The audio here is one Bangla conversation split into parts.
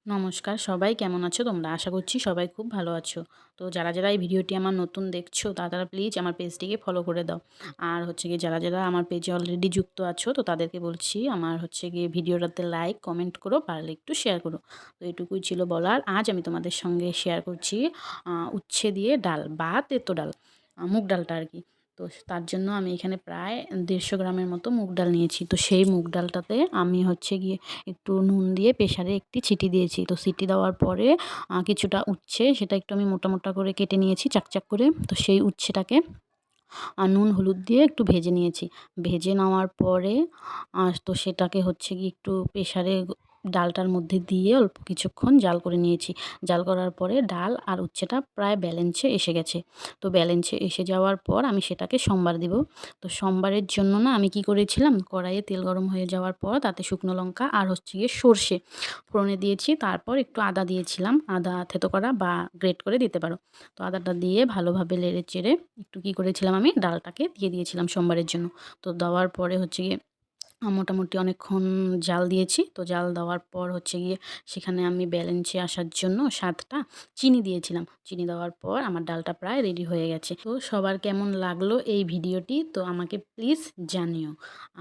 নমস্কার, সবাই কেমন আছো তোমরা? আশা করছি সবাই খুব ভালো আছো। তো যারা এই ভিডিওটি আমার নতুন দেখছো তারা প্লিজ আমার পেজটিকে ফলো করে দাও। আর হচ্ছে গিয়ে যারা আমার পেজে অলরেডি যুক্ত আছো তো তাদেরকে বলছি আমার হচ্ছে গিয়ে ভিডিওটাতে লাইক, কমেন্ট করো, পারলে একটু শেয়ার করো। তো এটুকুই ছিল বলার। আজ আমি তোমাদের সঙ্গে শেয়ার করছি উচ্ছে দিয়ে ডাল বা তেঁতো ডাল, মুগ ডালটা আর কি। তো তার জন্য আমি এখানে প্রায় 150 গ্রামের মতো মুগ ডাল নিয়েছি। তো সেই মুগ ডালটাতে আমি হচ্ছে গিয়ে একটু নুন দিয়ে প্রেসারে একটি সিটি দিয়েছি। তো সিটি দেওয়ার পরে কিছুটা উচ্ছে সেটা একটু আমি মোটা, মোটা করে কেটে নিয়েছি চাক করে। তো সেই উচ্ছেটাকে নুন হলুদ দিয়ে একটু ভেজে নিয়েছি। ভেজে নেওয়ার পরে তো সেটাকে হচ্ছে গিয়ে একটু প্রেসারে ডালটার মধ্যে দিয়ে অল্প কিছুক্ষণ জাল করে নিয়েছি। জাল করার পরে ডাল আর উচ্ছেটা প্রায় ব্যালেন্সে এসে গেছে। তো ব্যালেন্সে এসে যাওয়ার পর আমি সেটাকে সম্বার দিব। তো সম্বারের জন্য না আমি কি করেছিলাম, কড়াইয়ে তেল গরম হয়ে যাওয়ার পর তাতে শুকনো লঙ্কা আর হচ্ছে গিয়ে সর্ষে ফোড়নে দিয়েছি। তারপর একটু আদা দিয়েছিলাম। আদা থেতো করা বা গ্রেট করে দিতে পারো। তো আদাটা দিয়ে ভালোভাবে নেড়ে চেড়ে একটু কী করেছিলাম, আমি ডালটাকে দিয়ে দিয়েছিলাম সম্বারের জন্য। তো দেওয়ার পরে হচ্ছে গিয়ে মোটামুটি অনেকক্ষণ জাল দিয়েছি। তো জাল দেওয়ার পর হচ্ছে গিয়ে সেখানে আমি ব্যালেন্সে আসার জন্য স্বাদটা চিনি দিয়েছিলাম। চিনি দেওয়ার পর আমার ডালটা প্রায় রেডি হয়ে গেছে। তো সবার কেমন লাগলো এই ভিডিওটি তো আমাকে প্লিজ জানিও।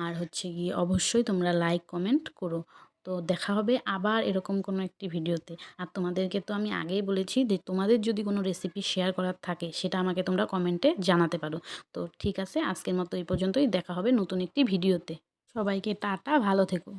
আর হচ্ছে গিয়ে অবশ্যই তোমরা লাইক কমেন্ট করো। তো দেখা হবে আবার এরকম কোনো একটি ভিডিওতে। আর তোমাদেরকে তো আমি আগেই বলেছি যে তোমাদের যদি কোনো রেসিপি শেয়ার করার থাকে সেটা আমাকে তোমরা কমেন্টে জানাতে পারো। তো ঠিক আছে, আজকের মতো এই পর্যন্তই। দেখা হবে নতুন একটি ভিডিওতে। সবাইকে টাটা, ভালো থেকো।